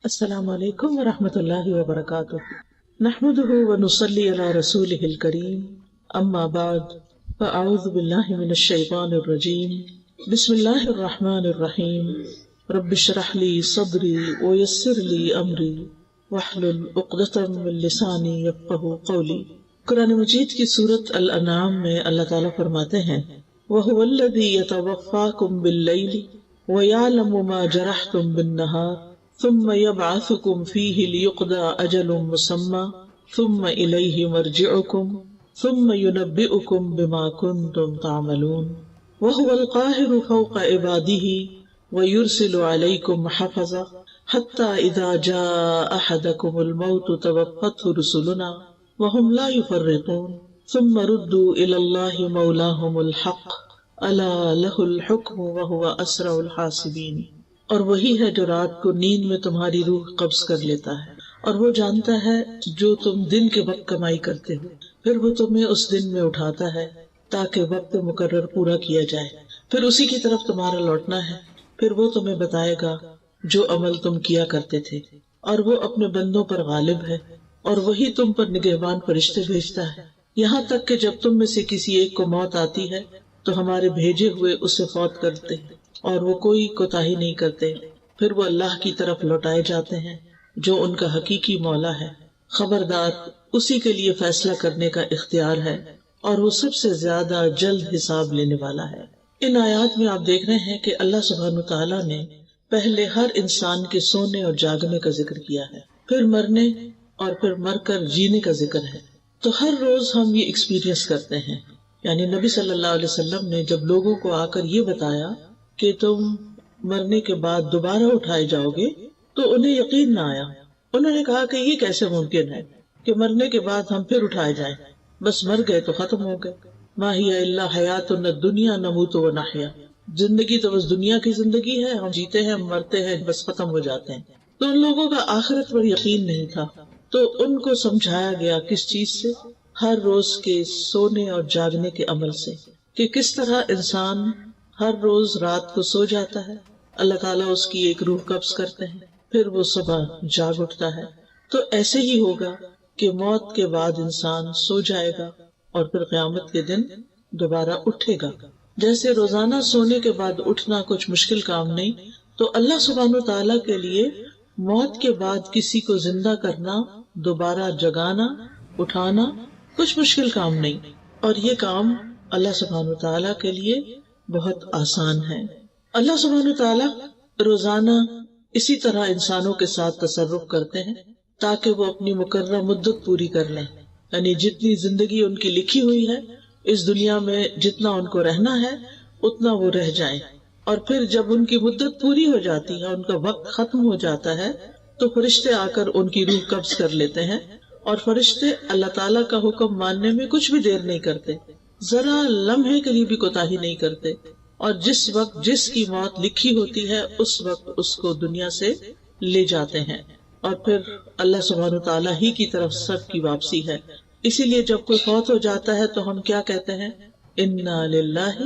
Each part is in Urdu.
السلام علیکم ورحمۃ اللہ وبرکاتہ نحمده ونصلی علی رسولہ الکریم اما بعد فاعوذ باللہ من الشیطان الرجیم بسم اللہ الرحمن الرحیم رب اشرح لی صدری ویسر لی امری واحلل عقدۃ من لسانی یفقہوا قولی۔ قرآن مجید کی سورۃ الانعام میں اللہ تعالیٰ فرماتے ہیں وَهُوَ الَّذِي يَتَوَفَّاكُم بِاللَّيْلِ وَيَعْلَمُ مَا جَرَحْتُم بِالنَّهَارِ ثم يبعثكم فيه ليقضى أجل مسمى ثم إليه مرجعكم ثم ينبئكم بما كنتم تعملون وهو القاهر فوق عباده ويرسل عليكم حفظا حتى إذا جاء أحدكم الموت توفته رسلنا وهم لا يفرطون ثم ردوا إلى الله مولاهم الحق ألا له الحكم وهو أسرع الحاسبين۔ اور وہی ہے جو رات کو نیند میں تمہاری روح قبض کر لیتا ہے، اور وہ جانتا ہے جو تم دن کے وقت کمائی کرتے ہو، پھر وہ تمہیں اس دن میں اٹھاتا ہے تاکہ وقت مقرر پورا کیا جائے، پھر اسی کی طرف تمہارا لوٹنا ہے، پھر وہ تمہیں بتائے گا جو عمل تم کیا کرتے تھے، اور وہ اپنے بندوں پر غالب ہے، اور وہی تم پر نگہبان فرشتے بھیجتا ہے، یہاں تک کہ جب تم میں سے کسی ایک کو موت آتی ہے تو ہمارے بھیجے ہوئے اسے فوت کرتے ہیں، اور وہ کوئی کوتاہی نہیں کرتے، پھر وہ اللہ کی طرف لوٹائے جاتے ہیں جو ان کا حقیقی مولا ہے۔ خبردار، اسی کے لیے فیصلہ کرنے کا اختیار ہے اور وہ سب سے زیادہ جلد حساب لینے والا ہے۔ ان آیات میں آپ دیکھ رہے ہیں کہ اللہ سبحانہ وتعالیٰ نے پہلے ہر انسان کے سونے اور جاگنے کا ذکر کیا ہے، پھر مرنے اور پھر مر کر جینے کا ذکر ہے۔ تو ہر روز ہم یہ ایکسپیرینس کرتے ہیں، یعنی نبی صلی اللہ علیہ وسلم نے جب لوگوں کو آ کر یہ بتایا کہ تم مرنے کے بعد دوبارہ اٹھائے جاؤ گے تو انہیں یقین نہ آیا۔ انہوں نے کہا کہ یہ کیسے ممکن ہے کہ مرنے کے بعد ہم پھر اٹھائے جائیں، بس مر گئے تو ختم ہو گئے۔ ما ہی الا حیاتنا الدنیا نموت و نحیا، زندگی تو بس دنیا کی زندگی ہے، ہم جیتے ہیں، ہم مرتے ہیں، بس ختم ہو جاتے ہیں۔ تو ان لوگوں کا آخرت پر یقین نہیں تھا، تو ان کو سمجھایا گیا کس چیز سے؟ ہر روز کے سونے اور جاگنے کے عمل سے، کہ کس طرح انسان ہر روز رات کو سو جاتا ہے، اللہ تعالیٰ اس کی ایک روح قبض کرتے ہیں، پھر وہ صبح جاگ اٹھتا ہے۔ تو ایسے ہی ہوگا کہ موت کے بعد انسان سو جائے گا اور پھر قیامت کے دن دوبارہ اٹھے گا۔ جیسے روزانہ سونے کے بعد اٹھنا کچھ مشکل کام نہیں، تو اللہ سبحانہ تعالیٰ کے لیے موت کے بعد کسی کو زندہ کرنا، دوبارہ جگانا، اٹھانا کچھ مشکل کام نہیں، اور یہ کام اللہ سبحانہ تعالیٰ کے لیے بہت آسان ہے۔ اللہ سبحانہ تعالیٰ روزانہ اسی طرح انسانوں کے ساتھ تصرف کرتے ہیں تاکہ وہ اپنی مقررہ مدت پوری کر لیں، یعنی جتنی زندگی ان کی لکھی ہوئی ہے اس دنیا میں، جتنا ان کو رہنا ہے اتنا وہ رہ جائیں، اور پھر جب ان کی مدت پوری ہو جاتی ہے، ان کا وقت ختم ہو جاتا ہے، تو فرشتے آ کر ان کی روح قبض کر لیتے ہیں، اور فرشتے اللہ تعالیٰ کا حکم ماننے میں کچھ بھی دیر نہیں کرتے، ذرا لمحے کے لیے بھی کوتاہی نہیں کرتے، اور جس وقت جس کی موت لکھی ہوتی ہے اس وقت اس کو دنیا سے لے جاتے ہیں، اور پھر اللہ سبحانہ تعالیٰ ہی کی طرف سب کی واپسی ہے۔ اسی لیے جب کوئی فوت ہو جاتا ہے تو ہم کیا کہتے ہیں؟ انا للہ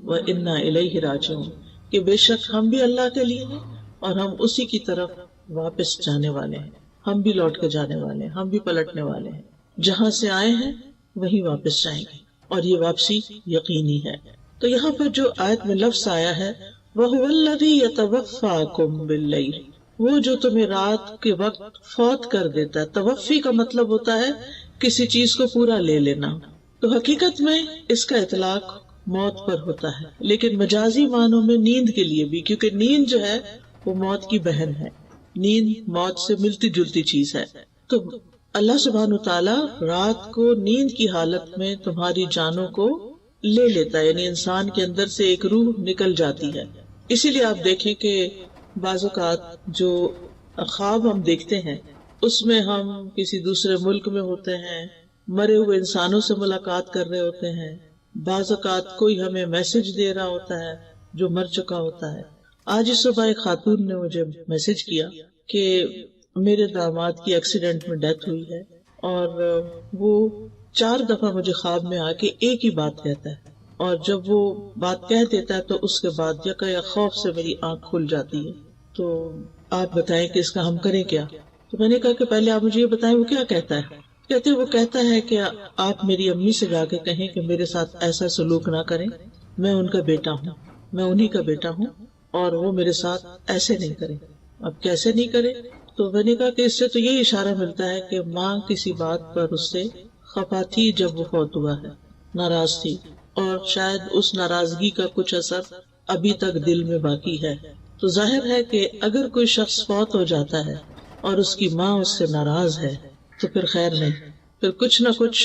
و انا الیہ راجعون، کہ بے شک ہم بھی اللہ کے لیے ہیں اور ہم اسی کی طرف واپس جانے والے ہیں، ہم بھی لوٹ کے جانے والے ہیں، ہم بھی پلٹنے والے ہیں، جہاں سے آئے ہیں وہیں واپس جائیں گے، اور یہ واپسی یقینی ہے۔ تو یہاں پر جو آیت میں لفظ آیا ہے وَهُوَ الَّذِي يَتَوَفَّاكُم بِاللَّيْلِ، وہ جو تمہیں رات کے وقت فوت کر دیتا ہے۔ توفی کا مطلب ہوتا ہے کسی چیز کو پورا لے لینا، تو حقیقت میں اس کا اطلاق موت پر ہوتا ہے، لیکن مجازی معنوں میں نیند کے لیے بھی، کیونکہ نیند جو ہے وہ موت کی بہن ہے، نیند موت سے ملتی جلتی چیز ہے۔ تو اللہ سبحانہ تعالیٰ رات کو نیند کی حالت میں تمہاری جانوں کو لے لیتا ہے، یعنی انسان کے اندر سے ایک روح نکل جاتی ہے۔ اسی لیے آپ دیکھیں کہ بعض اوقات جو خواب ہم دیکھتے ہیں اس میں ہم کسی دوسرے ملک میں ہوتے ہیں، مرے ہوئے انسانوں سے ملاقات کر رہے ہوتے ہیں، بعض اوقات کوئی ہمیں میسج دے رہا ہوتا ہے جو مر چکا ہوتا ہے۔ آج ہی صبح ایک خاتون نے مجھے میسج کیا کہ میرے داماد کی ایکسیڈنٹ میں ڈیتھ ہوئی ہے، اور وہ 4 دفعہ مجھے خواب میں آ کے ایک ہی بات کہتا ہے، اور جب وہ بات کہہ دیتا ہے تو اس کے بعد یکا خوف سے میری آنکھ کھل جاتی ہے۔ تو آپ بتائیں کہ اس کا ہم کریں کیا. تو میں نے کہا کہ پہلے آپ مجھے یہ بتائیں وہ کیا کہتا ہے. کہتے وہ کہتا ہے کہ آپ میری امی سے جا کے کہیں کہ میرے ساتھ ایسا سلوک نہ کریں، میں ان کا بیٹا ہوں، میں انہی کا بیٹا ہوں، اور وہ میرے ساتھ ایسے نہیں کریں. اب کیسے نہیں کرے؟ تو میں نے کہا کہ اس سے تو یہی اشارہ ملتا ہے کہ ماں کسی بات پر اس سے خفا تھی جب وہ فوت ہوا ہے، ناراض تھی، اور شاید اس ناراضگی کا کچھ اثر ابھی تک دل میں باقی ہے. تو ظاہر ہے کہ اگر کوئی شخص فوت ہو جاتا ہے اور اس کی ماں اس سے ناراض ہے تو پھر خیر نہیں، پھر کچھ نہ کچھ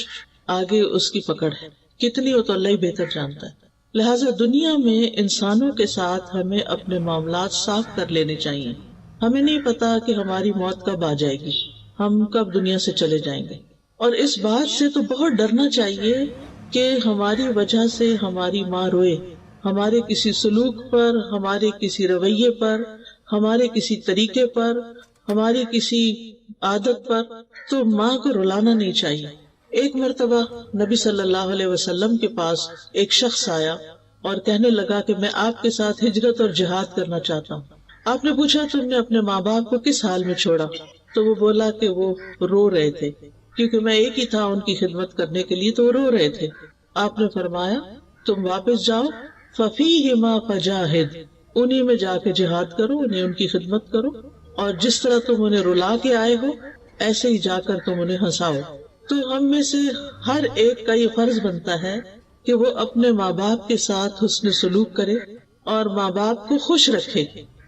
آگے اس کی پکڑ ہے. کتنی ہو تو اللہ ہی بہتر جانتا ہے. لہٰذا دنیا میں انسانوں کے ساتھ ہمیں اپنے معاملات صاف کر لینے چاہیے. ہمیں نہیں پتا کہ ہماری موت کب آ جائے گی، ہم کب دنیا سے چلے جائیں گے، اور اس بات سے تو بہت ڈرنا چاہیے کہ ہماری وجہ سے ہماری ماں روئے، ہمارے کسی سلوک پر، ہمارے کسی رویے پر، ہمارے کسی طریقے پر، ہماری کسی عادت پر، تو ماں کو رلانا نہیں چاہیے. ایک مرتبہ نبی صلی اللہ علیہ وسلم کے پاس ایک شخص آیا اور کہنے لگا کہ میں آپ کے ساتھ ہجرت اور جہاد کرنا چاہتا ہوں. آپ نے پوچھا تم نے اپنے ماں باپ کو کس حال میں چھوڑا؟ تو وہ بولا کہ وہ رو رہے تھے، کیونکہ میں ایک ہی تھا ان کی خدمت کرنے کے لیے، تو وہ رو رہے تھے. آپ نے فرمایا تم واپس جاؤ، فَفِيهِمَا فَجَاهِدْ، انہی میں جا کے جہاد کرو، انہیں ان کی خدمت کرو، اور جس طرح تم انہیں رلا کے آئے ہو ایسے ہی جا کر تم انہیں ہنساؤ. تو ہم میں سے ہر ایک کا یہ فرض بنتا ہے کہ وہ اپنے ماں باپ کے ساتھ حسن سلوک کرے اور ماں باپ کو خوش رکھے.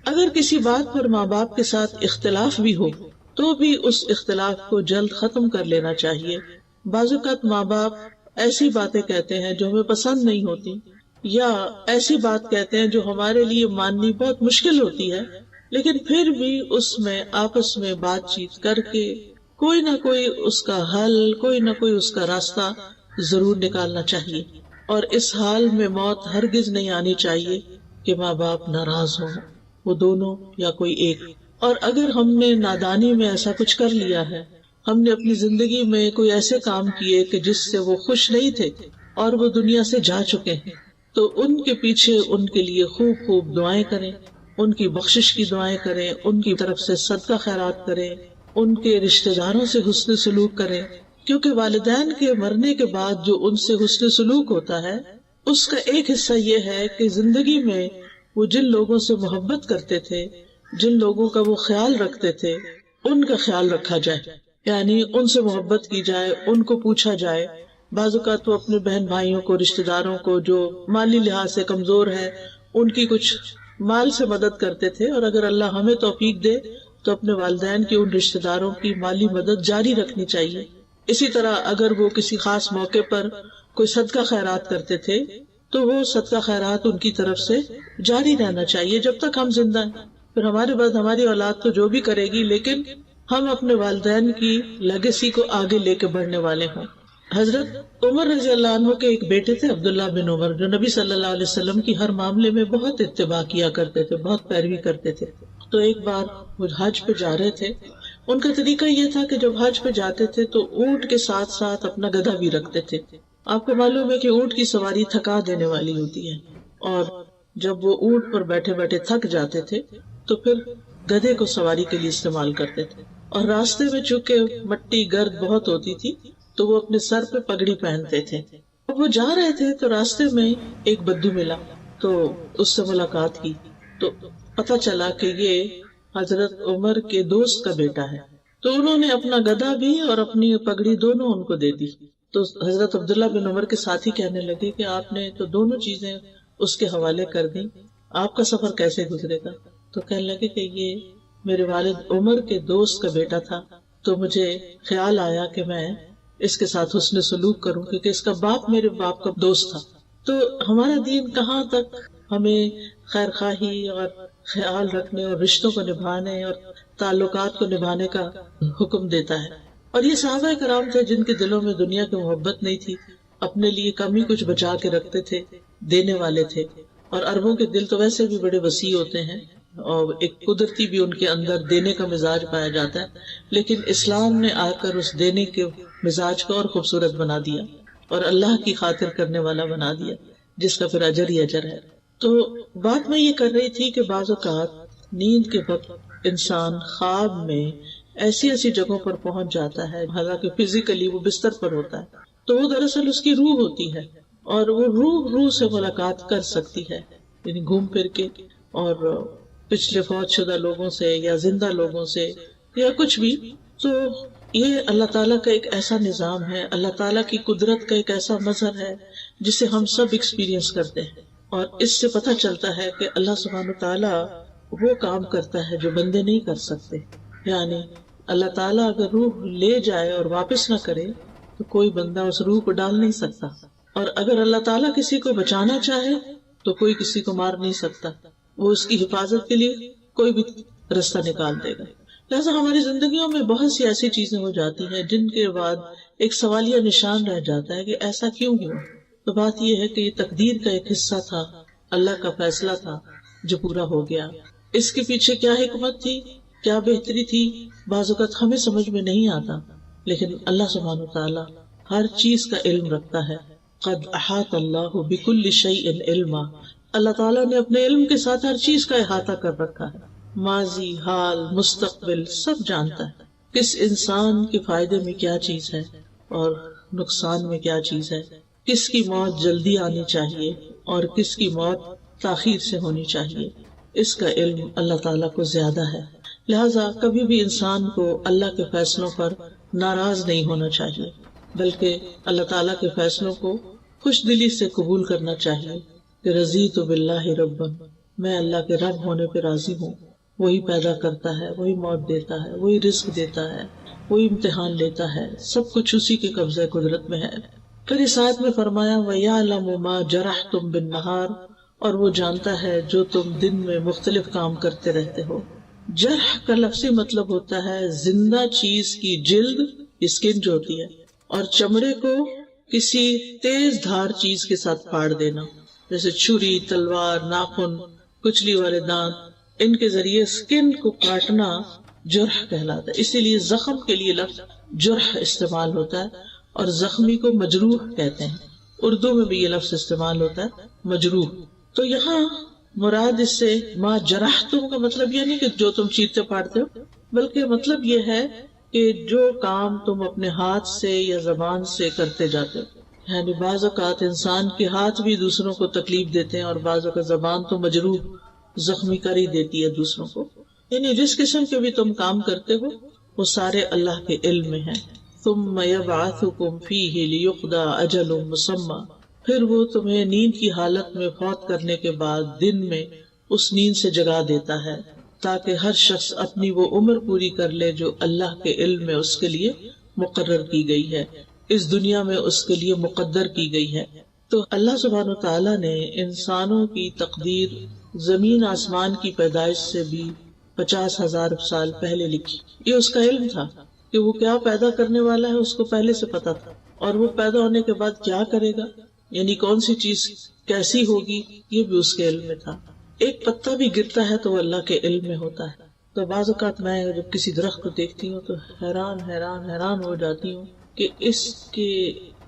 اگر کسی بات پر ماں باپ کے ساتھ اختلاف بھی ہو تو بھی اس اختلاف کو جلد ختم کر لینا چاہیے. بعض اوقات ماں باپ ایسی باتیں کہتے ہیں جو ہمیں پسند نہیں ہوتی، یا ایسی بات کہتے ہیں جو ہمارے لیے ماننی بہت مشکل ہوتی ہے، لیکن پھر بھی اس میں آپس میں بات چیت کر کے کوئی نہ کوئی اس کا حل، کوئی نہ کوئی اس کا راستہ ضرور نکالنا چاہیے. اور اس حال میں موت ہرگز نہیں آنی چاہیے کہ ماں باپ ناراض ہوں، وہ دونوں یا کوئی ایک. اور اگر ہم نے نادانی میں ایسا کچھ کر لیا ہے، ہم نے اپنی زندگی میں کوئی ایسے کام کیے کہ جس سے وہ خوش نہیں تھے اور وہ دنیا سے جا چکے ہیں، تو ان کے پیچھے ان کے لیے خوب خوب دعائیں کریں، ان کی بخشش کی دعائیں کریں، ان کی طرف سے صدقہ خیرات کریں، ان کے رشتہ داروں سے حسن سلوک کریں، کیونکہ والدین کے مرنے کے بعد جو ان سے حسن سلوک ہوتا ہے اس کا ایک حصہ یہ ہے کہ زندگی میں وہ جن لوگوں سے محبت کرتے تھے، جن لوگوں کا وہ خیال رکھتے تھے، ان کا خیال رکھا جائے، یعنی ان سے محبت کی جائے، ان کو پوچھا جائے. بعض اوقات تو اپنے بہن بھائیوں کو، رشتہ داروں کو جو مالی لحاظ سے کمزور ہے ان کی کچھ مال سے مدد کرتے تھے، اور اگر اللہ ہمیں توفیق دے تو اپنے والدین کی ان رشتہ داروں کی مالی مدد جاری رکھنی چاہیے. اسی طرح اگر وہ کسی خاص موقع پر کوئی صدقہ خیرات کرتے تھے تو وہ صدقہ خیرات ان کی طرف سے جاری رہنا چاہیے جب تک ہم زندہ ہیں. پھر ہمارے بعد ہماری اولاد تو جو بھی کرے گی، لیکن ہم اپنے والدین کی لیگیسی کو آگے لے کے بڑھنے والے ہوں. حضرت عمر رضی اللہ عنہ کے ایک بیٹے تھے عبداللہ بن عمر، جو نبی صلی اللہ علیہ وسلم کی ہر معاملے میں بہت اتباع کیا کرتے تھے، بہت پیروی کرتے تھے. تو ایک بار وہ حج پہ جا رہے تھے. ان کا طریقہ یہ تھا کہ جب حج پہ جاتے تھے تو اونٹ کے ساتھ ساتھ اپنا گدھا بھی رکھتے تھے. آپ کو معلوم ہے کہ اونٹ کی سواری تھکا دینے والی ہوتی ہے، اور جب وہ اونٹ پر بیٹھے بیٹھے تھک جاتے تھے تو پھر گدھے کو سواری کے لیے استعمال کرتے تھے. اور راستے میں چونکہ مٹی گرد بہت ہوتی تھی تو وہ اپنے سر پہ پگڑی پہنتے تھے. اب وہ جا رہے تھے تو راستے میں ایک بدو ملا، تو اس سے ملاقات کی تو پتہ چلا کہ یہ حضرت عمر کے دوست کا بیٹا ہے. تو انہوں نے اپنا گدھا بھی اور اپنی پگڑی دونوں ان کو دے دی. تو حضرت عبداللہ بن عمر کے ساتھی کہنے لگے کہ آپ نے تو دونوں چیزیں اس کے حوالے کر دی، آپ کا سفر کیسے گزرے گا؟ تو کہنے لگے کہ یہ میرے والد عمر کے دوست کا بیٹا تھا، تو مجھے خیال آیا کہ میں اس کے ساتھ حسن سلوک کروں، کیونکہ اس کا باپ میرے باپ کا دوست تھا. تو ہمارا دین کہاں تک ہمیں خیر خواہی اور خیال رکھنے اور رشتوں کو نبھانے اور تعلقات کو نبھانے کا حکم دیتا ہے. اور یہ صحابہ کرام تھے جن کے دلوں میں دنیا کی محبت نہیں تھی، اپنے لیے کم ہی کچھ بچا کے رکھتے تھے، دینے والے تھے. اور عربوں کے دل تو ویسے بھی بڑے وسیع ہوتے ہیں، اور ایک قدرتی بھی ان کے اندر دینے کا مزاج پایا جاتا ہے. لیکن اسلام نے آ کر اس دینے کے مزاج کو اور خوبصورت بنا دیا اور اللہ کی خاطر کرنے والا بنا دیا، جس کا پھر اجر ہی اجر ہے. تو بات میں یہ کر رہی تھی کہ بعض اوقات نیند کے وقت انسان خواب میں ایسی ایسی جگہوں پر پہنچ جاتا ہے، حالانکہ فزیکلی وہ بستر پر ہوتا ہے، تو وہ دراصل اس کی روح ہوتی ہے، اور وہ روح سے ملاقات کر سکتی ہے، یعنی گھوم پھر کے، اور پچھلے فوت شدہ لوگوں سے یا زندہ لوگوں سے یا کچھ بھی. تو یہ اللہ تعالیٰ کا ایک ایسا نظام ہے، اللہ تعالیٰ کی قدرت کا ایک ایسا مظہر ہے جسے ہم سب ایکسپیرینس کرتے ہیں، اور اس سے پتہ چلتا ہے کہ اللہ سبحانہ تعالیٰ وہ کام کرتا ہے جو بندے نہیں کر سکتے. یعنی اللہ تعالیٰ اگر روح لے جائے اور واپس نہ کرے تو کوئی بندہ اس روح کو ڈال نہیں سکتا، اور اگر اللہ تعالیٰ کسی کو بچانا چاہے تو کوئی کسی کو مار نہیں سکتا، وہ اس کی حفاظت کے لیے کوئی بھی رستہ نکال دے گا. لہٰذا ہماری زندگیوں میں بہت سی ایسی چیزیں ہو جاتی ہیں جن کے بعد ایک سوالیہ نشان رہ جاتا ہے کہ ایسا کیوں ہوا. تو بات یہ ہے کہ یہ تقدیر کا ایک حصہ تھا، اللہ کا فیصلہ تھا جو پورا ہو گیا. اس کے پیچھے کیا حکمت تھی، کیا بہتری تھی، بعض اوقات ہمیں سمجھ میں نہیں آتا، لیکن اللہ سبحانہ وتعالی ہر چیز کا علم رکھتا ہے. قد احاط اللہ بکل شیء علما، اللہ تعالیٰ نے اپنے علم کے ساتھ ہر چیز کا احاطہ کر رکھا ہے، ماضی، حال، مستقبل سب جانتا ہے. کس انسان کے فائدے میں کیا چیز ہے اور نقصان میں کیا چیز ہے، کس کی موت جلدی آنی چاہیے اور کس کی موت تاخیر سے ہونی چاہیے، اس کا علم اللہ تعالیٰ کو زیادہ ہے. لہٰذا کبھی بھی انسان کو اللہ کے فیصلوں پر ناراض نہیں ہونا چاہیے، بلکہ اللہ تعالیٰ کے فیصلوں کو خوش دلی سے قبول کرنا چاہیے کہ رضیت باللہ ربا، میں اللہ کے رب ہونے پہ راضی ہوں. وہی پیدا کرتا ہے، وہی موت دیتا ہے، وہی رزق دیتا ہے، وہی امتحان لیتا ہے، سب کچھ اسی کے قبضہ قدرت میں ہے. پھر اس آیت میں فرمایا وَيَعْلَمُ مَا جَرَحْتُمْ بِالنَّهَارِ، اور وہ جانتا ہے جو تم دن میں مختلف کام کرتے رہتے ہو. جرح کا لفظی مطلب ہوتا ہے زندہ چیز کی جلد، اسکن جو ہوتی ہے، اور چمڑے کو کسی تیز دھار چیز کے ساتھ پھاڑ دینا، جیسے چھری، تلوار، ناخن، کچلی والے دانت، ان کے ذریعے اسکن کو کاٹنا جرح کہلاتا ہے. اسی لیے زخم کے لیے لفظ جرح استعمال ہوتا ہے، اور زخمی کو مجروح کہتے ہیں. اردو میں بھی یہ لفظ استعمال ہوتا ہے مجروح. تو یہاں مراد اس سے ما جرحتم کا مطلب یہ نہیں کہ جو تم چیرتے پھاڑتے ہو، بلکہ مطلب یہ ہے کہ جو کام تم اپنے ہاتھ سے یا زبان سے کرتے جاتے ہو. یعنی بعض اوقات انسان کے ہاتھ بھی دوسروں کو تکلیف دیتے ہیں، اور بعض اوقات زبان تو مجروح زخمی کر ہی دیتی ہے دوسروں کو. یعنی جس قسم کے بھی تم کام کرتے ہو وہ سارے اللہ کے علم میں ہیں. ثم یبعثکم فیہ لیقضی اجل مسمی، پھر وہ تمہیں نیند کی حالت میں فوت کرنے کے بعد دن میں اس نیند سے جگا دیتا ہے، تاکہ ہر شخص اپنی وہ عمر پوری کر لے جو اللہ کے علم میں اس کے لیے مقرر کی گئی ہے، اس دنیا میں اس کے لیے مقدر کی گئی ہے. تو اللہ سبحانہ وتعالیٰ نے انسانوں کی تقدیر زمین آسمان کی پیدائش سے بھی 50,000 سال پہلے لکھی. یہ اس کا علم تھا کہ وہ کیا پیدا کرنے والا ہے، اس کو پہلے سے پتا تھا، اور وہ پیدا ہونے کے بعد کیا کرے گا، یعنی کون سی چیز کیسی ہوگی، یہ بھی اس کے علم میں تھا. ایک پتا بھی گرتا ہے تو وہ اللہ کے علم میں ہوتا ہے. تو بعض اوقات میں جب کسی درخت کو دیکھتی ہوں تو حیران ہو جاتی ہوں کہ اس کے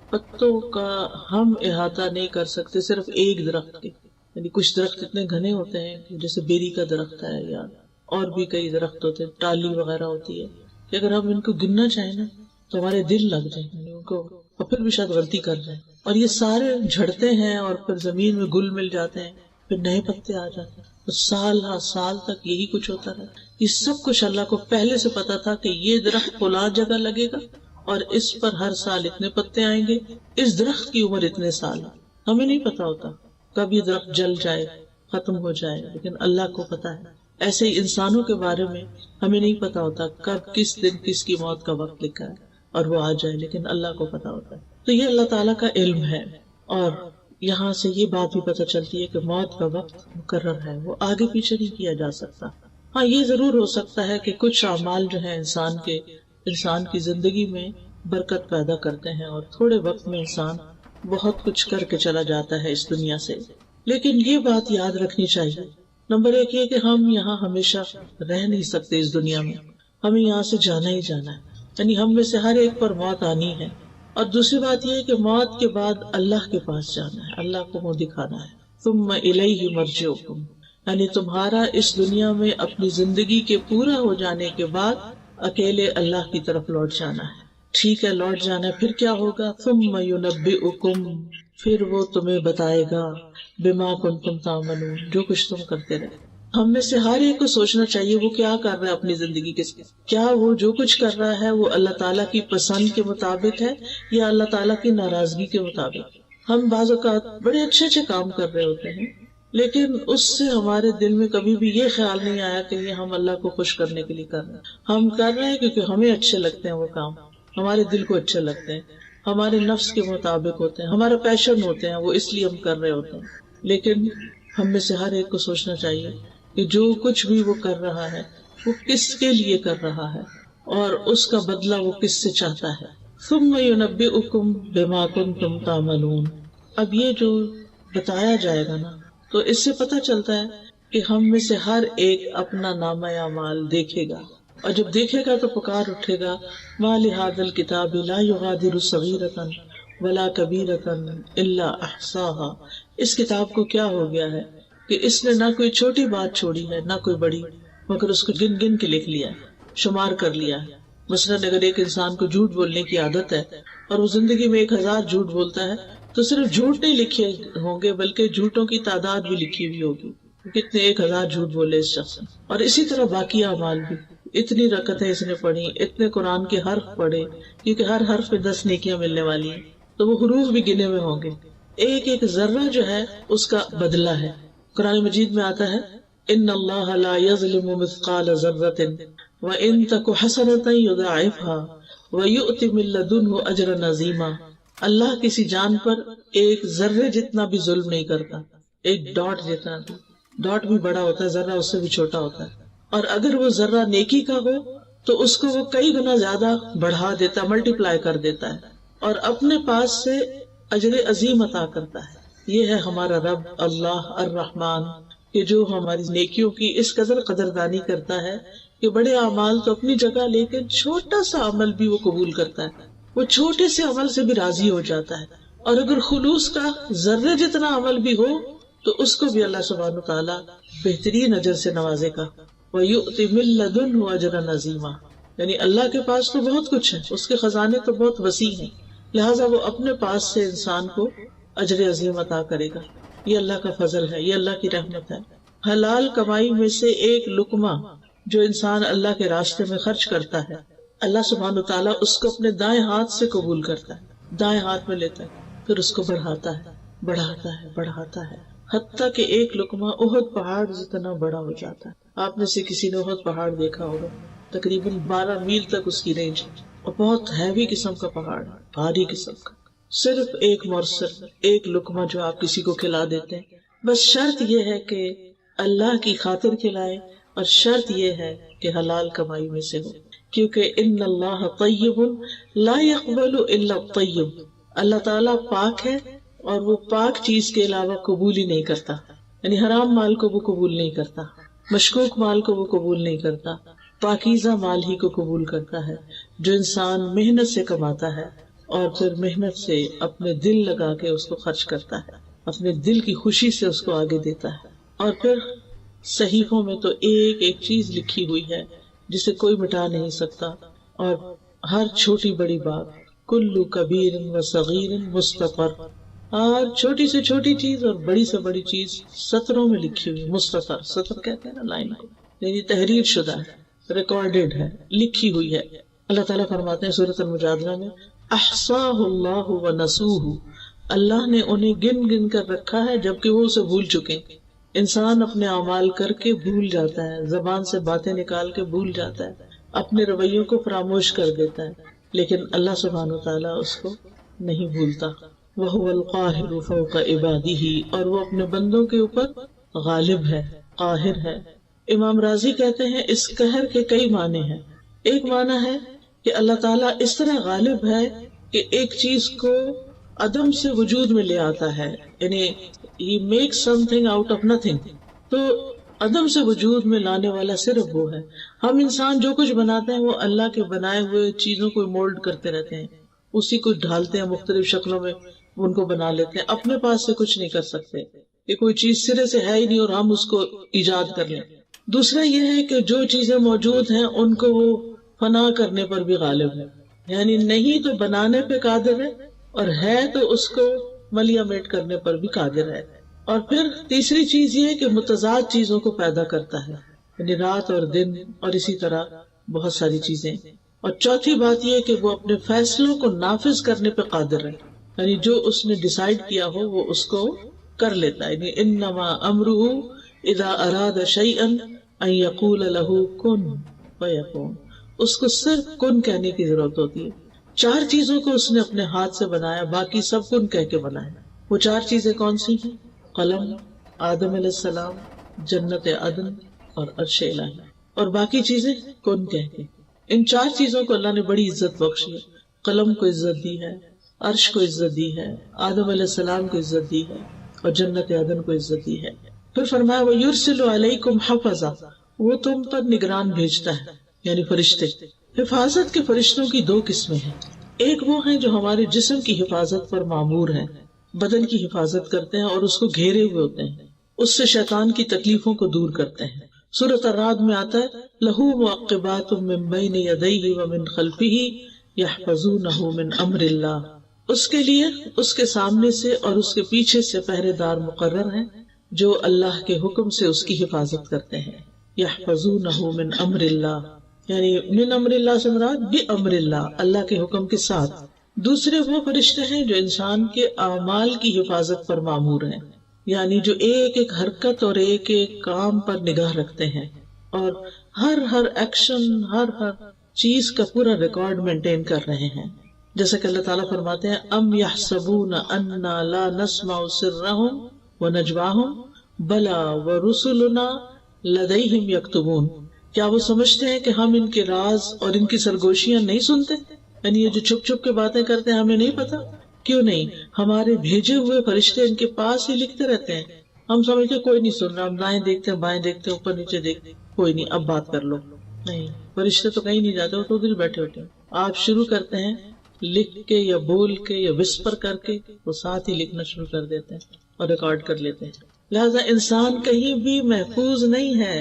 پتوں کا ہم احاطہ نہیں کر سکتے صرف ایک درخت کے. یعنی کچھ درخت اتنے گھنے ہوتے ہیں کہ جیسے بیری کا درخت ہے یا اور بھی کئی درخت ہوتے ہیں، ٹالی وغیرہ ہوتی ہے، کہ اگر ہم ان کو گننا چاہیں نا تو ہمارے دل لگ جائیں، یعنی ان کو، اور پھر بھی شاید غلطی کر جائیں. اور یہ سارے جھڑتے ہیں اور پھر زمین میں گل مل جاتے ہیں، پھر نئے پتے آ جاتے ہیں، تو سال ہر سال تک یہی کچھ ہوتا رہا. یہ سب کچھ اللہ کو پہلے سے پتا تھا کہ یہ درخت فلاں جگہ لگے گا اور اس پر ہر سال اتنے پتے آئیں گے، اس درخت کی عمر اتنے سال. ہمیں نہیں پتا ہوتا کب یہ درخت جل جائے، ختم ہو جائے، لیکن اللہ کو پتا ہے. ایسے ہی انسانوں کے بارے میں ہمیں نہیں پتا ہوتا کب کس دن کس کی موت کا وقت لکھا ہے اور وہ آ جائے، لیکن اللہ کو پتا ہوتا ہے. تو یہ اللہ تعالیٰ کا علم ہے. اور یہاں سے یہ بات بھی پتہ چلتی ہے کہ موت کا وقت مقرر ہے، وہ آگے پیچھے نہیں کیا جا سکتا. ہاں یہ ضرور ہو سکتا ہے کہ کچھ اعمال جو ہیں انسان کی زندگی میں برکت پیدا کرتے ہیں اور تھوڑے وقت میں انسان بہت کچھ کر کے چلا جاتا ہے اس دنیا سے. لیکن یہ بات یاد رکھنی چاہیے، نمبر ایک یہ کہ ہم یہاں ہمیشہ رہ نہیں سکتے اس دنیا میں، ہمیں یہاں سے جانا ہی جانا ہے، یعنی ہم میں سے ہر ایک پر موت آنی ہے. اور دوسری بات یہ ہے کہ موت کے بعد اللہ کے پاس جانا ہے، اللہ کو منہ دکھانا ہے. ثم الیہ مرجعکم، یعنی تمہارا اس دنیا میں اپنی زندگی کے پورا ہو جانے کے بعد اکیلے اللہ کی طرف لوٹ جانا ہے. ٹھیک ہے لوٹ جانا ہے، پھر کیا ہوگا؟ ثم ينبئکم، پھر وہ تمہیں بتائے گا، بما کنتم تعملون، جو کچھ تم کرتے رہے. ہم میں سے ہر ایک کو سوچنا چاہیے وہ کیا کر رہا ہے اپنی زندگی کے ساتھ. کیا وہ جو کچھ کر رہا ہے وہ اللہ تعالیٰ کی پسند کے مطابق ہے یا اللہ تعالیٰ کی ناراضگی کے مطابق؟ ہم بعض اوقات بڑے اچھے اچھے کام کر رہے ہوتے ہیں لیکن اس سے ہمارے دل میں کبھی بھی یہ خیال نہیں آیا کہ یہ ہم اللہ کو خوش کرنے کے لیے کر رہے ہیں. ہم کر رہے ہیں کیونکہ ہمیں اچھے لگتے ہیں وہ کام، ہمارے دل کو اچھے لگتے ہیں، ہمارے نفس کے مطابق ہوتے ہیں، ہمارا پیشن ہوتے ہیں، وہ اس لیے ہم کر رہے ہوتے ہیں. لیکن ہم میں سے ہر ایک کو سوچنا چاہیے کہ جو کچھ بھی وہ کر رہا ہے وہ کس کے لیے کر رہا ہے اور اس کا بدلہ وہ کس سے چاہتا ہے. ثم ينبئکم بما کنتم تعملون. اب یہ جو بتایا جائے گا نا تو اس سے پتہ چلتا ہے کہ ہم میں سے ہر ایک اپنا نامہ اعمال دیکھے گا، اور جب دیکھے گا تو پکار اٹھے گا، ما لهذا الكتاب لا يغادر صغيرة ولا كبيرة الا احصاها. اس کتاب کو کیا ہو گیا ہے کہ اس نے نہ کوئی چھوٹی بات چھوڑی ہے نہ کوئی بڑی، مگر اس کو گن گن کے لکھ لیا ہے، شمار کر لیا ہے. مثلاً اگر ایک انسان کو جھوٹ بولنے کی عادت ہے اور وہ زندگی میں 1000 جھوٹ بولتا ہے تو صرف جھوٹ نہیں لکھے ہوں گے بلکہ جھوٹوں کی تعداد بھی لکھی ہوئی ہوگی، کتنے 1000 جھوٹ بولے اس شخص نے. اور اسی طرح باقی اعمال بھی، اتنی رکعتیں اس نے پڑھی، اتنے قرآن کے حرف پڑھے، کیونکہ ہر حرف پہ 10 نیکیاں ملنے والی ہیں تو وہ حروف بھی گنے ہوئے ہوں گے. ایک ایک ذرہ جو ہے اس کا بدلہ ہے. قرآن مجید میں آتا ہے ان اللہ لا یظلم مثقال ذرۃ وان تک حسنۃ یضاعفها ویؤت من لدنہ اجرا عظیما. اللہ کسی جان پر ایک ذرے جتنا بھی ظلم نہیں کرتا، ایک ڈاٹ جتنا بھی، ڈاٹ بھی بڑا ہوتا ہے، ذرہ اس سے بھی چھوٹا ہوتا ہے، اور اگر وہ ذرہ نیکی کا ہو تو اس کو وہ کئی گنا زیادہ بڑھا دیتا، ملٹی پلائی کر دیتا ہے اور اپنے پاس سے اجر عظیم عطا کرتا ہے. یہ ہے ہمارا رب اللہ الرحمن کہ جو ہماری نیکیوں کی اس قدر قدردانی کرتا ہے کہ بڑے اعمال تو اپنی جگہ لیکن چھوٹا سا عمل بھی وہ قبول کرتا ہے، وہ چھوٹے سے عمل سے بھی راضی ہو جاتا ہے. اور اگر خلوص کا ذرے جتنا عمل بھی ہو تو اس کو بھی اللہ سبحانہ تعالیٰ بہترین اجر سے نوازے گا. وَيُؤْتِ مِن لَّدُنْهُ أَجْرًا عَظِيمًا. یعنی اللہ کے پاس تو بہت کچھ ہے، اس کے خزانے تو بہت وسیع ہیں، لہٰذا وہ اپنے پاس سے انسان کو اجر عظیم عطا کرے گا. یہ اللہ کا فضل ہے، یہ اللہ کی رحمت ہے. حلال کمائی میں سے ایک لقمہ جو انسان اللہ کے راستے میں خرچ کرتا ہے، اللہ سبحانہ تعالیٰ اس کو اپنے دائیں ہاتھ سے قبول کرتا ہے، دائیں ہاتھ میں لیتا ہے، پھر اس کو بڑھاتا ہے، بڑھاتا ہے، بڑھاتا ہے، حتیٰ کہ ایک لقمہ احد پہاڑ جتنا بڑا ہو جاتا ہے. آپ میں سے کسی نے احد پہاڑ دیکھا ہوگا، تقریباً 12 میل تک اس کی رینج، اور بہت ہیوی قسم کا پہاڑ، بھاری قسم کا. صرف ایک مورسل، ایک لقمہ جو آپ کسی کو کھلا دیتے ہیں. بس شرط یہ ہے کہ اللہ کی خاطر کھلائے، اور شرط یہ ہے کہ حلال کمائی میں سے ہو، کیونکہ ان اللہ طیب لا يقبل الا الطیب. اللہ تعالیٰ پاک ہے اور وہ پاک چیز کے علاوہ قبول ہی نہیں کرتا. یعنی حرام مال کو وہ قبول نہیں کرتا، مشکوک مال کو وہ قبول نہیں کرتا، پاکیزہ مال ہی کو قبول کرتا ہے جو انسان محنت سے کماتا ہے اور پھر محنت سے اپنے دل لگا کے اس کو خرچ کرتا ہے، اپنے دل کی خوشی سے اس کو آگے دیتا ہے. اور پھر صحیفوں میں تو ایک ایک چیز لکھی ہوئی ہے جسے کوئی مٹا نہیں سکتا، اور ہر چھوٹی بڑی بات، کل کبیر و صغیر مستطر، اور چھوٹی سے چھوٹی چیز اور بڑی سے بڑی چیز سطروں میں لکھی ہوئی. مستطر، سطر کہتے ہیں نا لائن کو، یعنی تحریر شدہ ہے، ریکارڈڈ ہے، لکھی ہوئی ہے. اللہ تعالیٰ فرماتے ہیں سورۃ المجادلہ میں احصاہ اللہ ونسوہ، اللہ نے انہیں گن گن کر رکھا ہے جبکہ وہ اسے بھول چکے. انسان اپنے اعمال کر کے بھول جاتا ہے، زبان سے باتیں نکال کے بھول جاتا ہے، اپنے رویوں کو فراموش کر دیتا ہے، لیکن اللہ سبحانہ وتعالیٰ اس کو نہیں بھولتا. وَهُوَ الْقَاهِرُ فَوْقَ عِبَادِهِ، اور وہ اپنے بندوں کے اوپر غالب ہے، قاہر ہے. امام راضی کہتے ہیں اس قہر کے کئی معنی ہیں. ایک معنی ہے کہ اللہ تعالیٰ اس طرح غالب ہے کہ ایک چیز کو عدم سے وجود میں لے آتا ہے، یعنی he makes something out of nothing. تو عدم سے وجود میں لانے والا صرف وہ ہے. ہم انسان جو کچھ بناتے ہیں وہ اللہ کے بنائے ہوئے چیزوں کو مولڈ کرتے رہتے ہیں، اسی کو ڈھالتے ہیں، مختلف شکلوں میں ان کو بنا لیتے ہیں، اپنے پاس سے کچھ نہیں کر سکتے. کہ کوئی چیز سرے سے ہے ہی نہیں اور ہم اس کو ایجاد کر لیں. دوسرا یہ ہے کہ جو چیزیں موجود ہیں ان کو وہ فنا کرنے پر بھی غالب ہے، یعنی نہیں تو بنانے پہ قادر ہے، اور ہے تو اس کو ملیامیٹ کرنے پر بھی قادر ہے. اور پھر تیسری چیز یہ ہے کہ متضاد چیزوں کو پیدا کرتا ہے، یعنی رات اور دن اور اسی طرح بہت ساری چیزیں. اور چوتھی بات یہ کہ وہ اپنے فیصلوں کو نافذ کرنے پہ قادر ہے، یعنی جو اس نے ڈیسائیڈ کیا ہو وہ اس کو کر لیتا ہے. یعنی انما امرہ اذا اراد شیئا ان یقول له کن فیکون، اس کو صرف کن کہنے کی ضرورت ہوتی ہے. 4 چیزوں کو اس نے اپنے ہاتھ سے بنایا، باقی سب کن کہہ کے بنایا. وہ 4 چیزیں کون سی ہیں؟ قلم، آدم علیہ السلام، جنت عدن اور عرش الہی، اور باقی چیزیں کن کہہ کے. ان 4 چیزوں کو اللہ نے بڑی عزت بخشی ہے. قلم کو عزت دی ہے، عرش کو عزت دی ہے، آدم علیہ السلام کو عزت دی ہے، اور جنت عدن کو عزت دی ہے. پھر فرمایا وَيُرْسِلُ عَلَيْكُمْ حَفَظًا، وہ تم پر نگران بھیجتا ہے، یعنی فرشتے. حفاظت کے فرشتوں کی 2 قسمیں ہیں. ایک وہ ہیں جو ہمارے جسم کی حفاظت پر مامور ہیں، بدن کی حفاظت کرتے ہیں اور اس کو گھیرے ہوئے ہوتے ہیں، اس سے شیطان کی تکلیفوں کو دور کرتے ہیں. سورۃ الرعد میں آتا ہے لَهُ مُعَقِّبَاتٌ مِّن بَيْنِ يَدَيْهِ وَمِن خَلْفِهِ يَحْفَظُونَهُ مِنْ أَمْرِ اللَّهِ، اس کے لیے اس کے سامنے سے اور اس کے پیچھے سے پہرے دار مقرر ہیں جو اللہ کے حکم سے اس کی حفاظت کرتے ہیں. يَحْفَظُونَهُ مِنْ أَمْرِ اللَّهِ، یعنی من امر اللہ سے مراد بِأَمْرِ اللَّهِ، اللہ کے حکم کے ساتھ. دوسرے وہ فرشتے ہیں جو انسان کے اعمال کی حفاظت پر مامور ہیں، یعنی جو ایک ایک حرکت اور ایک ایک کام پر نگاہ رکھتے ہیں اور ہر ایکشن، ہر چیز کا پورا ریکارڈ مینٹین کر رہے ہیں. جیسا کہ اللہ تعالیٰ فرماتے ہیں ام یحسبون انا لا نسمع سرهم ونجواهم بلا ورسلنا لدیہم یکتبون، کیا وہ سمجھتے ہیں کہ ہم ان کے راز اور ان کی سرگوشیاں نہیں سنتے؟ یعنی یہ جو چھپ چھپ کے باتیں کرتے ہیں ہمیں نہیں پتا؟ کیوں نہیں، ہمارے بھیجے ہوئے فرشتے ان کے پاس ہی لکھتے رہتے ہیں. ہم سمجھتے کوئی نہیں سن رہا، ہم دائیں دیکھتے ہیں، بائیں دیکھتے ہیں، اوپر نیچے دیکھتے ہیں، کوئی نہیں اب بات کر لو. نہیں، فرشتے تو کہیں نہیں جاتے، وہ تو ادھر بیٹھے ہوتے ہیں. آپ شروع کرتے ہیں لکھ کے یا بول کے یا وسپر کر کے، وہ ساتھ ہی لکھنا شروع کر دیتے ہیں اور ریکارڈ کر لیتے ہیں. لہذا انسان کہیں بھی محفوظ نہیں ہے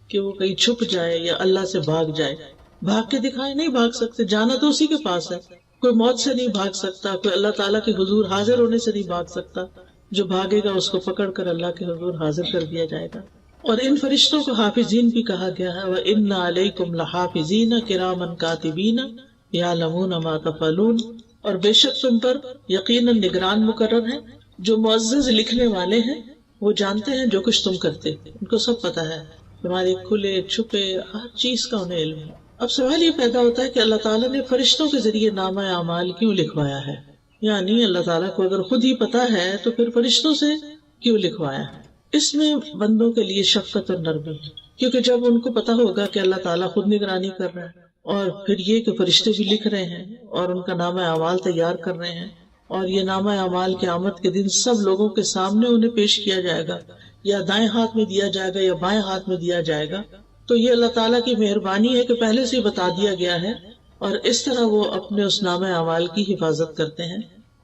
کہ وہ کہیں چھپ جائے یا اللہ سے بھاگ جائے. بھاگ کے دکھائے نہیں بھاگ سکتے، جانا تو اسی کے پاس ہے. کوئی موت سے نہیں بھاگ سکتا، کوئی اللہ تعالیٰ کے حضور حاضر ہونے سے نہیں بھاگ سکتا. جو بھاگے گا اس کو پکڑ کر اللہ کے حضور حاضر کر دیا جائے گا. اور ان فرشتوں کو حافظین بھی کہا گیا ہے، وَإِنَّ عَلَيْكُمْ لَحَافِظِينَ كِرَامًا كَاتِبِينَ يَعْلَمُونَ مَا تَفْعَلُونَ، اور بے شک تم پر یقیناً نگران مقرر ہیں جو معزز لکھنے والے ہیں، وہ جانتے ہیں جو کچھ تم کرتے، ان کو سب پتا ہے، تمہارے کھلے چھپے ہر چیز کا انہیں علم ہے. اب سوال یہ پیدا ہوتا ہے کہ اللہ تعالیٰ نے فرشتوں کے ذریعے نامہ اعمال کیوں لکھوایا ہے؟ یعنی اللہ تعالیٰ کو اگر خود ہی پتا ہے تو پھر فرشتوں سے کیوں لکھوایا ہے؟ اس میں بندوں کے لیے شفقت اور نرمی ہے، کیونکہ جب ان کو پتا ہوگا کہ اللہ تعالیٰ خود نگرانی کر رہا ہے، اور پھر یہ کہ فرشتے بھی لکھ رہے ہیں اور ان کا نامہ اعمال تیار کر رہے ہیں، اور یہ نامہ اعمال قیامت کے دن سب لوگوں کے سامنے انہیں پیش کیا جائے گا، یا دائیں ہاتھ میں دیا جائے گا یا بائیں ہاتھ میں دیا جائے گا. تو یہ اللہ تعالیٰ کی مہربانی ہے کہ پہلے سے ہی بتا دیا گیا ہے، اور اس طرح وہ اپنے اس نامہ اعمال کی حفاظت کرتے ہیں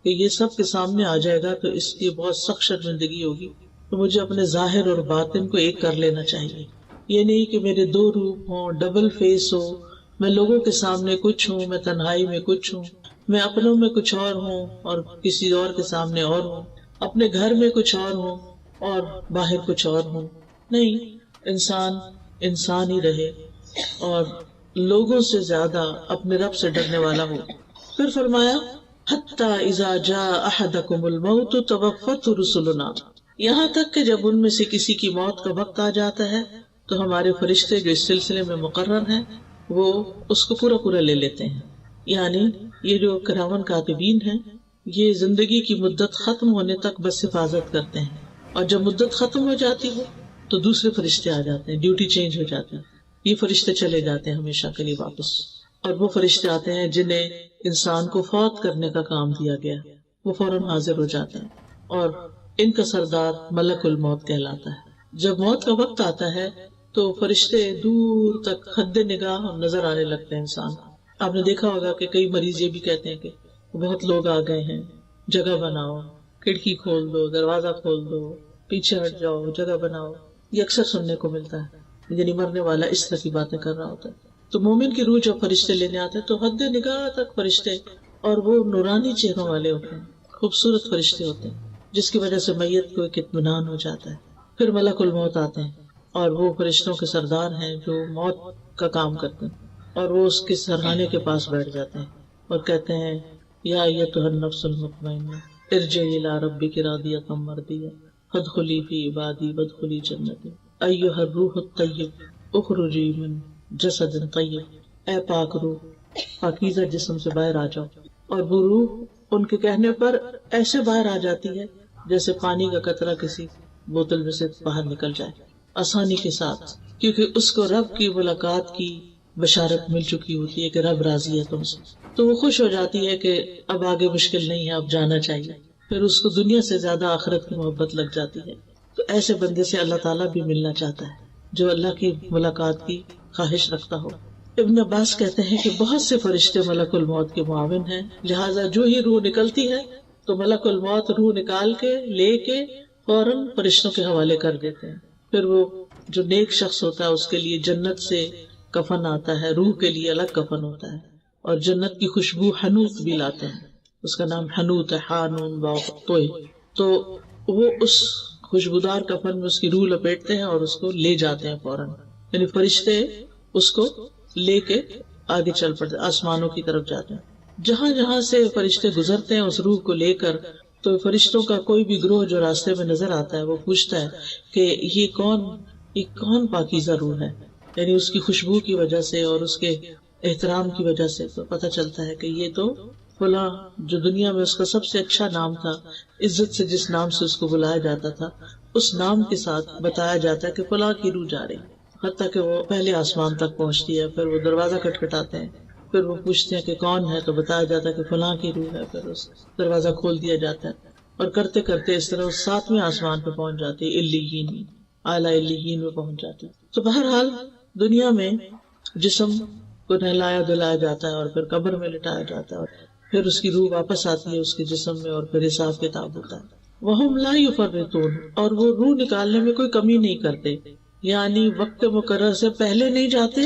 کہ یہ سب کے سامنے آ جائے گا تو اس کی بہت سخت شرمندگی ہوگی. تو مجھے اپنے ظاہر اور باطن کو ایک کر لینا چاہیے. یہ نہیں کہ میرے 2 روپ ہوں، ڈبل فیس ہو، میں لوگوں کے سامنے کچھ ہوں، میں تنہائی میں کچھ ہوں، میں اپنوں میں کچھ اور ہوں اور کسی اور کے سامنے اور ہوں، اپنے گھر میں کچھ اور ہوں اور باہر کچھ اور ہوں. نہیں، انسان ہی رہے اور لوگوں سے زیادہ اپنے رب سے ڈرنے والا ہو. پھر فرمایا حتی اذا جاء احدکم الموت توفته رسلنا، یہاں تک کہ جب ان میں سے کسی کی موت کا وقت آ جاتا ہے تو ہمارے فرشتے جو اس سلسلے میں مقرر ہیں وہ اس کو پورا لے لیتے ہیں. یعنی یہ جو کرامن کاتبین ہیں یہ زندگی کی مدت ختم ہونے تک بس حفاظت کرتے ہیں، اور جب مدت ختم ہو جاتی ہے تو دوسرے فرشتے آ جاتے ہیں، ڈیوٹی چینج ہو جاتی ہے. یہ فرشتے چلے جاتے ہیں ہمیشہ کے لیے واپس، اور وہ فرشتے آتے ہیں جنہیں انسان کو فوت کرنے کا کام دیا گیا، وہ فوراً حاضر ہو جاتے ہیں، اور ان کا سردار ملک الموت کہلاتا ہے. جب موت کا وقت آتا ہے تو فرشتے دور تک حد نگاہ نظر آنے لگتے ہیں انسان. آپ نے دیکھا ہوگا کہ کئی مریض یہ بھی کہتے ہیں کہ بہت لوگ آ گئے ہیں، جگہ بناؤ، کھڑکی کھول دو، دروازہ کھول دو، پیچھے ہٹ جاؤ، جگہ بناؤ، یہ اکثر سننے کو ملتا ہے، یعنی مرنے والا اس طرح کی باتیں کر رہا ہوتا ہے۔ تو مومن کی روح جب فرشتے لینے آتے ہیں تو حد نگاہ تک فرشتے، اور وہ نورانی چہروں والے ہوتے ہیں، خوبصورت فرشتے ہوتے ہیں، جس کی وجہ سے میت کو ایک اطمینان ہو جاتا ہے۔ پھر ملک الموت آتے ہیں اور وہ فرشتوں کے سردار ہیں جو موت کا کام کرتے ہیں، اور وہ اس کے سرہانے کے پاس بیٹھ جاتے ہیں اور کہتے ہیں یا ایتھا النفس المطمئنہ ارجعی الی ربک راضیۃ مرضیہ فادخلی فی عبادی وادخلی جنتی ایھا الروح الطیب اخرجی من جسد طیب، اے پاک روح، پاکیزہ جسم سے باہر آ جاؤ۔ اور وہ روح ان کے کہنے پر ایسے باہر آ جاتی ہے جیسے پانی کا قطرہ کسی بوتل میں سے باہر نکل جائے، آسانی کے ساتھ، کیونکہ اس کو رب کی ملاقات کی بشارت مل چکی ہوتی ہے کہ رب راضی ہے تم سے، تو وہ خوش ہو جاتی ہے کہ اب آگے مشکل نہیں ہے، اب جانا چاہیے۔ پھر اس کو دنیا سے زیادہ آخرت کی محبت لگ جاتی ہے۔ تو ایسے بندے سے اللہ تعالیٰ بھی ملنا چاہتا ہے جو اللہ کی ملاقات کی خواہش رکھتا ہو۔ ابن عباس کہتے ہیں کہ بہت سے فرشتے ملک الموت کے معاون ہیں، لہٰذا جو ہی روح نکلتی ہے تو ملک الموت روح نکال کے لے کے فوراً فرشتوں کے حوالے کر دیتے ہیں۔ پھر وہ جو نیک شخص ہوتا ہے اس کے لیے جنت سے کفن آتا ہے، روح کے لیے الگ کفن ہوتا ہے، اور جنت کی خوشبو حنوت بھی لاتے ہیں، اس کا نام حنوت ہے، حانون واو توئے، تو وہ اس خوشبودار کفن میں اس کی روح لپیٹتے ہیں اور اس کو لے جاتے ہیں فوراً، یعنی فرشتے اس کو لے کے آگے چل پڑتے، آسمانوں کی طرف جاتے ہیں۔ جہاں جہاں سے فرشتے گزرتے ہیں اس روح کو لے کر، تو فرشتوں کا کوئی بھی گروہ جو راستے میں نظر آتا ہے وہ پوچھتا ہے کہ یہ کون پاکیزہ روح ہے، یعنی اس کی خوشبو کی وجہ سے اور اس کے احترام کی وجہ سے تو پتہ چلتا ہے کہ یہ تو فلاں، جو دنیا میں اس کا سب سے اچھا نام تھا، عزت سے جس نام سے اس کو بلایا جاتا تھا، اس نام کے ساتھ بتایا جاتا ہے کہ فلاں کی روح جا رہی ہے، حتیٰ کہ وہ پہلے آسمان تک پہنچتی ہے۔ پھر وہ دروازہ کھٹکھٹاتے ہیں، پھر وہ پوچھتے ہیں کہ کون ہے، تو بتایا جاتا ہے کہ فلاں کی روح ہے، پھر اس دروازہ کھول دیا جاتا ہے، اور کرتے کرتے اس طرح 7ویں آسمان پہ پہنچ جاتی ہے، علیین، اعلیٰ علیین میں پہنچ جاتی ہے۔ تو بہرحال دنیا میں جسم کو نہلایا دھلایا جاتا ہے اور پھر قبر میں لٹایا جاتا ہے، اور پھر اس کی روح واپس آتی ہے اس کے جسم میں، اور پھر حساب کتاب ہوتا ہے۔ وَهُمْ لَا يُفَرِّطُونَ، اور وہ روح نکالنے میں کوئی کمی نہیں کرتے، یعنی وقت مقرر سے پہلے نہیں جاتے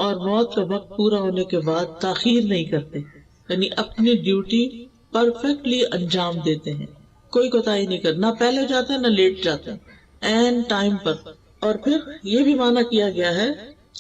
اور موت کا وقت پورا ہونے کے بعد تاخیر نہیں کرتے، یعنی اپنی ڈیوٹی پرفیکٹلی انجام دیتے ہیں، کوئی کوتاہی نہیں کرتے، نہ پہلے جاتے ہیں نہ لیٹ جاتے ہیں، عین ٹائم پر۔ اور پھر یہ بھی معنی کیا گیا ہے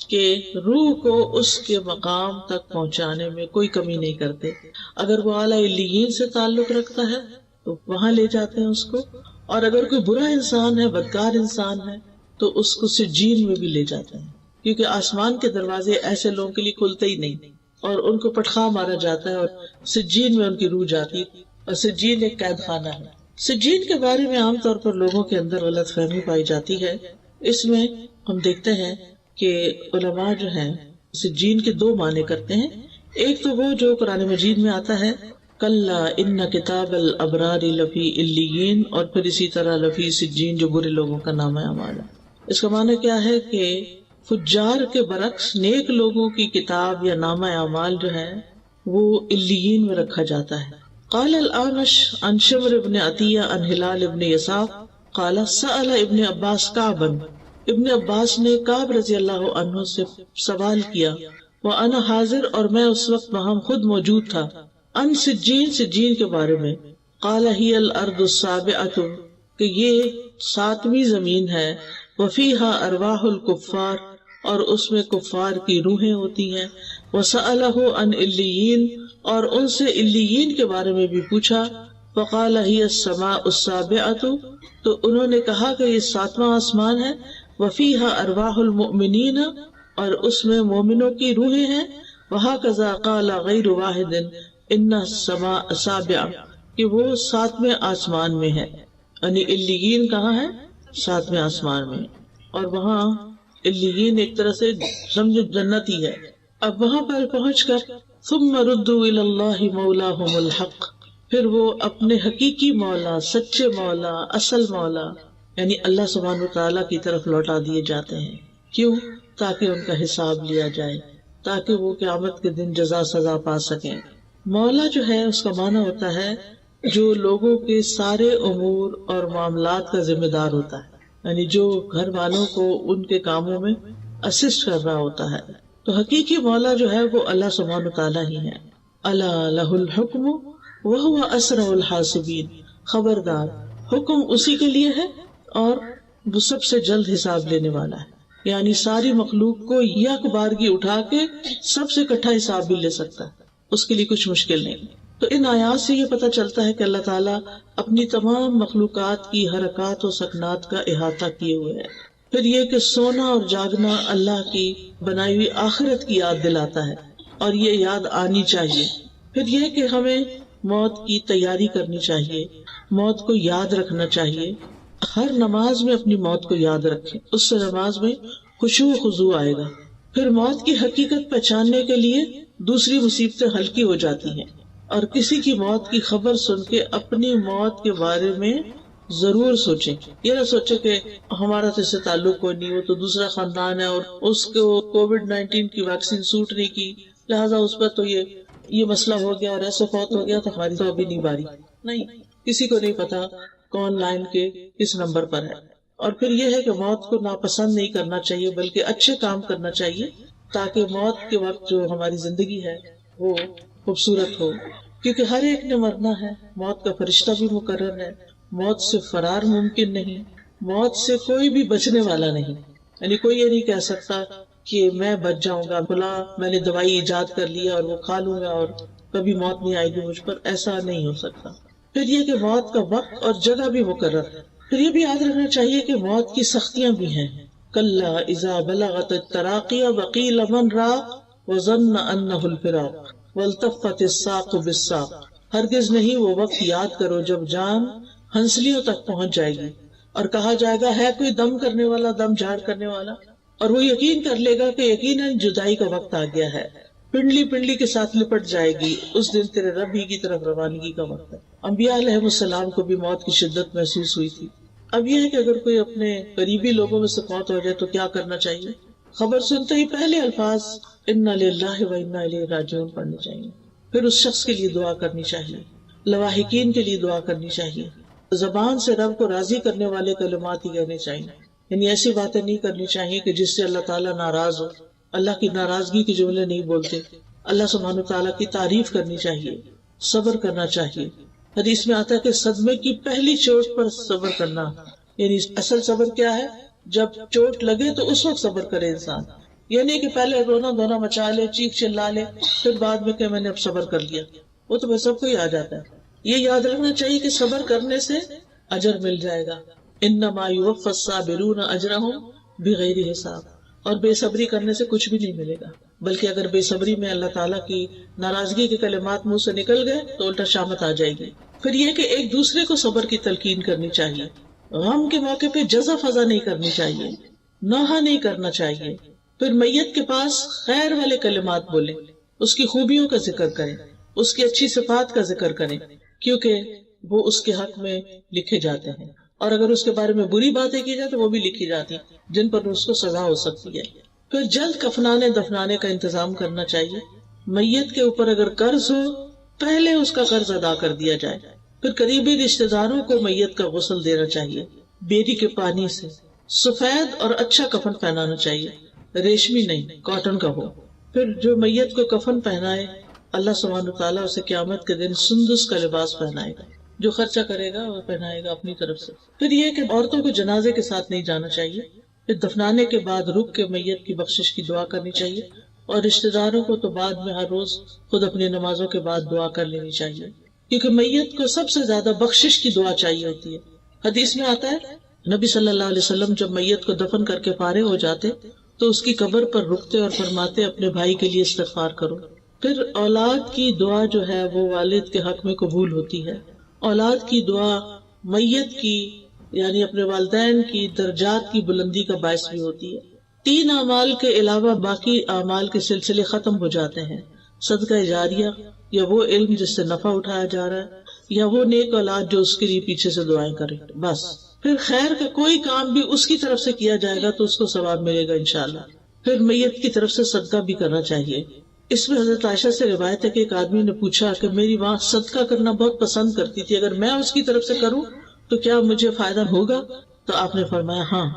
کہ روح کو اس کے مقام تک پہنچانے میں کوئی کمی نہیں کرتے، اگر وہ اعلیٰ علیین سے تعلق رکھتا ہے تو وہاں لے جاتے ہیں اس کو، اور اگر کوئی برا انسان ہے، بدکار انسان ہے، تو اس کو سجین میں بھی لے جاتے ہیں، کیونکہ آسمان کے دروازے ایسے لوگوں کے لیے کھلتے ہی نہیں، اور ان کو پٹخا مارا جاتا ہے اور سجین میں ان کی روح جاتی ہے، اور سجین ایک قید خانہ ہے۔ سجین کے بارے میں عام طور پر لوگوں کے اندر غلط فہمی پائی جاتی ہے۔ اس میں ہم دیکھتے ہیں کہ علماء جو ہیں سجین کے 2 معنی کرتے ہیں، ایک تو وہ جو قرآن مجید میں آتا ہے کلا ان کتاب الابرار لفی علیین، اور پھر اسی طرح لفی سجین جو برے لوگوں کا نام اعمال ہے۔ اس کا معنی کیا ہے کہ فجار کے برعکس نیک لوگوں کی کتاب یا نامہ اعمال جو ہے وہ علیین میں رکھا جاتا ہے۔ قال الاعمش عن شمر بن عطیہ عن ہلال بن یساف قال سأل ابن عباس کعبا، ابن عباس نے کعب رضی اللہ عنہ سے سوال کیا، وانا حاضر، اور میں اس وقت وہاں خود موجود تھا، ان سجین، سجین کے بارے میں، قال ہی الارض السابعۃ، کہ یہ 7ویں زمین ہے، وفیہا ارواح الکفار، اور اس میں کفار کی روحیں ہوتی ہیں، وسألہ عن علیین، اور ان سے علیین کے بارے میں بھی پوچھا، فقال ہی السماء السابعۃ، تو انہوں نے کہا کہ یہ 7واں آسمان ہے، وفیہا ارواح المؤمنین، اور اس میں مومنوں کی روحیں ہیں، وہکذا قال غیر واحد ان السماء السابعۃ، کہ وہ 7ویں آسمان میں ہے، یعنی علیین کہاں ہے؟ 7ویں آسمان میں، اور وہاں علیین ایک طرح سے سمجھو جنت ہی ہے۔ اب وہاں پر پہنچ کر ثم ردوا الی اللہ مولاہم الحق، پھر وہ اپنے حقیقی مولا، سچے مولا، اصل مولا یعنی اللہ سبحانہ وتعالیٰ کی طرف لوٹا دیے جاتے ہیں۔ کیوں؟ تاکہ ان کا حساب لیا جائے، تاکہ وہ قیامت کے دن جزا سزا پا سکیں۔ مولا جو ہے اس کا معنی ہوتا ہے جو لوگوں کے سارے امور اور معاملات کا ذمہ دار ہوتا ہے، یعنی جو گھر والوں کو ان کے کاموں میں اسسٹ کر رہا ہوتا ہے. تو حقیقی مولا جو ہے وہ اللہ سبحانہ تعالیٰ ہی ہے. الا لہ الحکم وہو اسرع الحاسبین، خبردار حکم اسی کے لیے ہے اور وہ سب سے جلد حساب لینے والا ہے. یعنی ساری مخلوق کو یک بارگی اٹھا کے سب سے اکٹھا حساب بھی لے سکتا ہے، اس کے لیے کچھ مشکل نہیں. تو ان آیات سے یہ پتہ چلتا ہے کہ اللہ تعالیٰ اپنی تمام مخلوقات کی حرکات و سکنات کا احاطہ کیے ہوئے ہے. پھر یہ کہ سونا اور جاگنا اللہ کی بنائی ہوئی آخرت کی یاد دلاتا ہے اور یہ یاد آنی چاہیے. پھر یہ کہ ہمیں موت کی تیاری کرنی چاہیے، موت کو یاد رکھنا چاہیے. ہر نماز میں اپنی موت کو یاد رکھیں، اس سے نماز میں خشوع و خضوع آئے گا. پھر موت کی حقیقت پہچاننے کے لیے دوسری مصیبتیں ہلکی ہو جاتی ہیں، اور کسی کی موت کی خبر سن کے اپنی موت کے بارے میں ضرور سوچیں. یہ نہ سوچیں کہ ہمارا تو اس سے تعلق کوئی نہیں، وہ تو دوسرا خاندان ہے اور اس کو کووڈ-19 کی ویکسین سوٹ نہیں کی، لہٰذا اس پر تو یہ مسئلہ ہو گیا اور ایسے فوت ہو گیا، تو ہماری تو ابھی نہیں باری. نہیں، کسی کو نہیں پتا کون لائن کے کس نمبر پر ہے. اور پھر یہ ہے کہ موت کو ناپسند نہیں کرنا چاہیے بلکہ اچھے کام کرنا چاہیے، تاکہ موت کے وقت جو ہماری زندگی ہے وہ خوبصورت ہو. کیونکہ ہر ایک نے مرنا ہے، موت کا فرشتہ بھی مقرر ہے، موت سے فرار ممکن نہیں، موت سے کوئی بھی بچنے والا نہیں. یعنی کوئی یہ نہیں کہہ سکتا کہ میں بچ جاؤں گا، بھلا میں نے دوائی ایجاد کر لیا اور وہ کھا لوں گا اور کبھی موت نہیں آئے گی مجھ پر، ایسا نہیں ہو سکتا. پھر یہ کہ موت کا وقت اور جگہ بھی مقرر ہے. پھر یہ بھی یاد رکھنا چاہیے کہ موت کی سختیاں بھی ہیں. کلا اذا بلغت التراقی وقیل من راق وظن انہ الفراق والتفت الساق بالساق. ہرگز نہیں، وہ وقت یاد کرو جب جان ہنسلیوں تک پہنچ جائے گی اور کہا جائے گا ہے کوئی دم کرنے والا، دم جھاڑ کرنے والا، اور وہ یقین کر لے گا کہ یقیناً جدائی کا وقت آ گیا ہے. پنڈلی پنڈلی کے ساتھ لپٹ جائے گی، اس دن تیرے رب ہی کی طرف روانگی کا وقت ہے. انبیاء علیہ السلام کو بھی موت کی شدت محسوس ہوئی تھی. اب یہ ہے کہ اگر کوئی اپنے قریبی لوگوں میں سے فوت ہو جائے تو کیا کرنا چاہیے؟ خبر سنتے ہی پہلے الفاظ انا للہ و انا الیہ راجعون پڑھنے چاہیے. پھر اس شخص کے لیے دعا کرنی چاہیے، لواحقین کے لیے دعا کرنی چاہیے. زبان سے رب کو راضی کرنے والے کلمات ہی کہنے چاہیے. یعنی ایسی باتیں نہیں کرنی چاہیے کہ جس سے اللہ تعالیٰ ناراض ہو. اللہ کی ناراضگی کے جملے نہیں بولتے. اللہ سبحانہ تعالیٰ کی تعریف کرنی چاہیے، صبر کرنا چاہیے. حدیث میں آتا ہے کہ صدمے کی پہلی چوٹ پر صبر کرنا، یعنی اصل صبر کیا ہے؟ جب چوٹ لگے تو اس وقت صبر کرے انسان. یعنی کہ پہلے رونا دھونا مچا لے، چیخ چلا لے، پھر بعد میں کہ میں نے اب صبر کر لیا، وہ تو سب کو ہی آ جاتا ہے. یہ یاد رکھنا چاہیے کہ صبر کرنے سے اجر مل جائے گا. انما یوفی الصابرون اجرہم بغیر حساب. اور بے صبری کرنے سے کچھ بھی نہیں ملے گا، بلکہ اگر بے صبری میں اللہ تعالیٰ کی ناراضگی کے کلمات منہ سے نکل گئے تو الٹا شامت آ جائے گی. پھر یہ کہ ایک دوسرے کو صبر کی تلقین کرنی چاہیے. غم کے موقع پہ جزا فضا نہیں کرنی چاہیے، نوحہ نہیں کرنا چاہیے. پھر میت کے پاس خیر والے کلمات بولیں، اس کی خوبیوں کا ذکر کریں، اس کی اچھی صفات کا ذکر کریں، کیونکہ وہ اس کے حق میں لکھے جاتے ہیں. اور اگر اس کے بارے میں بری باتیں کی جائے تو وہ بھی لکھی جاتی ہیں جن پر اس کو سزا ہو سکتی ہے. پھر جلد کفنانے دفنانے کا انتظام کرنا چاہیے. میت کے اوپر اگر قرض ہو پہلے اس کا قرض ادا کر دیا جائے. پھر قریبی رشتہ داروں کو میت کا غسل دینا چاہیے، بیری کے پانی سے. سفید اور اچھا کفن پہنانا چاہیے، ریشمی نہیں، کاٹن کا ہو. پھر جو میت کو کفن پہنائے اللہ سبحانہ تعالیٰ اسے قیامت کے دن سندس کا لباس پہنائے گا. جو خرچہ کرے گا وہ پہنائے گا اپنی طرف سے. پھر یہ کہ عورتوں کو جنازے کے ساتھ نہیں جانا چاہیے. پھر دفنانے کے بعد رک کے میت کی بخشش کی دعا کرنی چاہیے. اور رشتہ داروں کو تو بعد میں ہر روز خود اپنی نمازوں کے بعد دعا کر لینی چاہیے، کیونکہ میت کو سب سے زیادہ بخشش کی دعا چاہیے ہوتی ہے. حدیث میں آتا ہے نبی صلی اللہ علیہ وسلم جب میت کو دفن کر کے فارغ ہو جاتے تو اس کی قبر پر رکتے اور فرماتے اپنے بھائی کے لیے استغفار کرو. پھر اولاد کی دعا جو ہے وہ والد کے حق میں قبول ہوتی ہے. اولاد کی دعا میت کی یعنی اپنے والدین کی درجات کی بلندی کا باعث بھی ہوتی ہے. 3 اعمال کے علاوہ باقی اعمال کے سلسلے ختم ہو جاتے ہیں. صدقہ جاریہ، یا وہ علم جس سے نفع اٹھایا جا رہا ہے، یا وہ نیک اولاد جو اس کے لیے پیچھے سے دعائیں کرے، بس. پھر خیر کا کوئی کام بھی اس کی طرف سے کیا جائے گا تو اس کو ثواب ملے گا انشاءاللہ. پھر میت کی طرف سے صدقہ بھی کرنا چاہیے. اس میں حضرت عائشہ سے روایت ہے کہ ایک آدمی نے پوچھا کہ میری ماں صدقہ کرنا بہت پسند کرتی تھی، اگر میں اس کی طرف سے کروں تو کیا مجھے فائدہ ہوگا؟ تو آپ نے فرمایا ہاں۔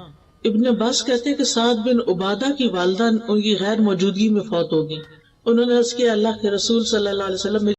ابن عباس کہتے ہیں کہ سعد بن عبادہ کی والدہ ان کی غیر موجودگی میں فوت ہوگی۔ انہوں نے عرض کیا اللہ کے رسول صلی اللہ علیہ وسلم